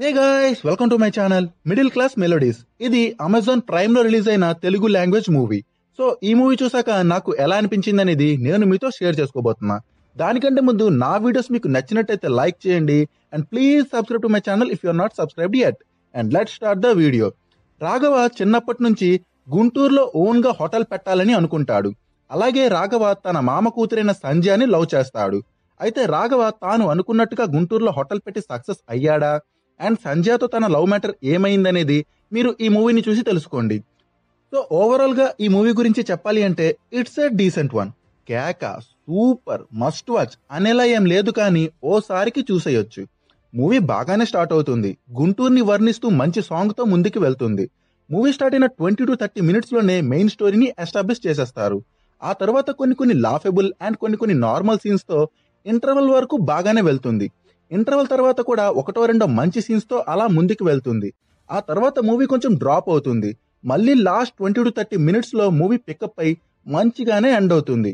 Hey guys, welcome to my channel middle class melodies. ఇది Amazon Prime లో release అయిన Telugu language movie. So ఈ movie చూసాక నాకు ఎలా అనిపించింది అనేది నేను మీతో షేర్ చేసుకోబోతున్నా. దానికంటే ముందు నా వీడియోస్ మీకు నచ్చినట్టయితే లైక్ చేయండి and please subscribe to my channel if you are not subscribed yet. And let's start the video. Raghava చిన్నప్పటి నుంచి గుంటూరులో ఓన్ గా హోటల్ పెట్టాలని అనుకుంటాడు. అలాగే రాఘవ తన మామ కూతురైన సంధ్యని లవ్ చేస్తాడు. అయితే రాఘవ తాను అనుకున్నట్టుగా గుంటూరులో హోటల్ పెట్టి సక్సెస్ అయ్యాడా అండ్ సంధ్యతో తన లవ్ మ్యాటర్ ఏమైందనేది మీరు ఈ మూవీని చూసి తెలుసుకోండి. సో ఓవరాల్ గా ఈ మూవీ గురించి చెప్పాలి అంటే ఇట్స్ ఎ డీసెంట్ వన్. కేక సూపర్ మస్ట్ వాచ్ అనేలా ఏం లేదు, కానీ ఓసారికి చూసేయొచ్చు. మూవీ బాగానే స్టార్ట్ అవుతుంది. గుంటూరుని వర్ణిస్తూ మంచి సాంగ్ తో ముందుకు వెళ్తుంది. మూవీ స్టార్ట్ అయిన 20 to 30 minutes లోనే మెయిన్ స్టోరీని ఎస్టాబ్లిష్ చేసేస్తారు. ఆ తర్వాత కొన్ని లాఫెబుల్ అండ్ కొన్ని నార్మల్ సీన్స్ తో ఇంటర్వెల్ వరకు బాగానే వెళ్తుంది. ఇంటర్వెల్ తర్వాత కూడా ఒకటో రెండో మంచి సీన్స్ తో అలా ముందుకు వెళ్తుంది. ఆ తర్వాత మూవీ కొంచెం డ్రాప్ అవుతుంది. మళ్ళీ లాస్ట్ 20 to 30 minutes లో మూవీ పికప్ అయి మంచిగానే ఎండ్ అవుతుంది.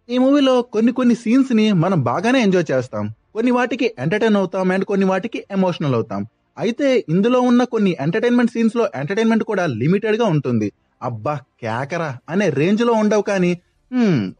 ఈ మూవీలో కొన్ని సీన్స్ ని మనం బాగానే ఎంజాయ్ చేస్తాం, కొన్ని వాటికి ఎంటర్టైన్ అవుతాం అండ్ కొన్ని వాటికి ఎమోషనల్ అవుతాం. అయితే ఇందులో ఉన్న కొన్ని ఎంటర్టైన్మెంట్ సీన్స్ లో ఎంటర్టైన్మెంట్ కూడా లిమిటెడ్ గా ఉంటుంది. అబ్బా కేకరా అనే రేంజ్ లో ఉండవు, కానీ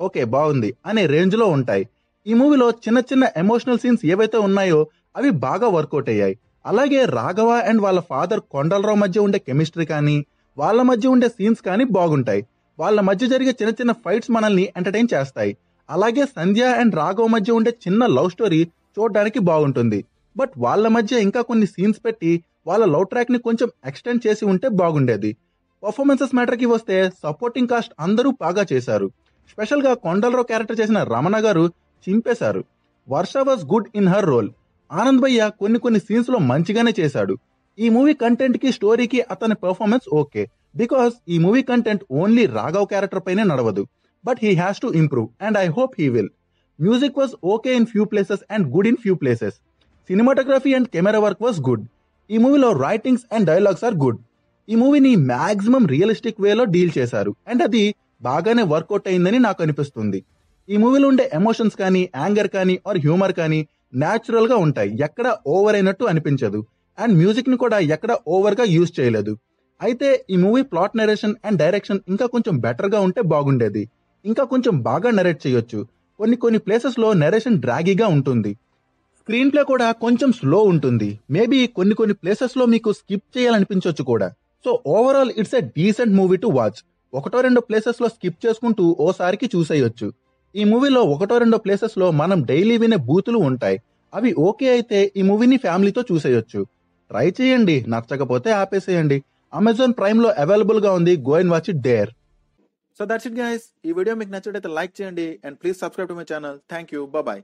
ఓకే బాగుంది అనే రేంజ్ లో ఉంటాయి. ఈ మూవీలో చిన్న ఎమోషనల్ సీన్స్ ఏవైతే ఉన్నాయో అవి బాగా వర్కౌట్ అయ్యాయి. అలాగే రాఘవ అండ్ వాళ్ళ ఫాదర్ కొండలరావు మధ్య ఉండే కెమిస్ట్రీ కానీ, వాళ్ళ మధ్య ఉండే సీన్స్ కానీ బాగుంటాయి. వాళ్ళ మధ్య జరిగే చిన్న ఫైట్స్ మనల్ని ఎంటర్టైన్ చేస్తాయి. అలాగే సంధ్య అండ్ రాఘవ మధ్య ఉండే చిన్న లవ్ స్టోరీ చూడడానికి బాగుంటుంది. బట్ వాళ్ళ మధ్య ఇంకా కొన్ని సీన్స్ పెట్టి వాళ్ళ లవ్ ట్రాక్ ని కొంచెం ఎక్స్టెండ్ చేసి ఉంటే బాగుండేది. పర్ఫార్మెన్సెస్ మ్యాటర్ కి వస్తే సపోర్టింగ్ కాస్ట్ అందరూ బాగా చేశారు. స్పెషల్ గా కొండలరావు క్యారెక్టర్ చేసిన రమణ గారు చింపేశారు. Varsha was good in her role. Anand భయ్య కొన్ని సీన్స్ లో మంచిగానే చేశాడు. ఈ మూవీ కంటెంట్ కి స్టోరీకి అతని పర్ఫార్మెన్స్ ఓకే, బికాస్ ఈ movie content only Raghav character పైనే నడవదు. But he has to improve and I hope he will. Music was okay in few places and good in few places. Cinematography and camera work was good. ఈ మూవీలో writings and dialogues are good. ఈ మూవీని maximum realistic వేలో deal చేశారు and అది బాగానే work out అయిందని నాకు అనిపిస్తుంది. ఈ మూవీలో ఉండే ఎమోషన్స్ కానీ, యాంగర్ కానీ ఆర్ హ్యూమర్ కానీ న్యాచురల్ గా ఉంటాయి, ఎక్కడ ఓవర్ అయినట్టు అనిపించదు. అండ్ మ్యూజిక్ ని కూడా ఎక్కడ ఓవర్ గా యూజ్ చేయలేదు. అయితే ఈ movie plot narration and direction ఇంకా కొంచెం బెటర్ గా ఉంటే బాగుండేది. ఇంకా కొంచెం బాగా నరేట్ చేయొచ్చు. కొన్ని ప్లేసెస్ లో నరేషన్ డ్రాగీగా ఉంటుంది. స్క్రీన్ ప్లే కూడా కొంచెం స్లో ఉంటుంది. మేబీ కొన్ని ప్లేసెస్ లో మీకు స్కిప్ చేయాలనిపించవచ్చు కూడా. So overall it's a decent movie to watch. ఒకటో రెండో ప్లేసెస్ లో స్కిప్ చేసుకుంటూ ఓసారికి చూసేయొచ్చు. ఈ మూవీలో ఒకటో రెండో ప్లేసెస్ లో మనం డైలీ వినే బూతులు ఉంటాయి. అవి ఓకే అయితే ఈ మూవీని ఫ్యామిలీతో చూసేయొచ్చు. ట్రై చేయండి, నచ్చకపోతే ఆపేసేయండి. అమెజాన్ ప్రైమ్ లో అవైలబుల్ గా ఉంది. Go and watch it there. So that's it guys. ఈ వీడియో మీకు నచ్చినట్లయితే లైక్ చేయండి and please subscribe to my channel. Thank you, bye.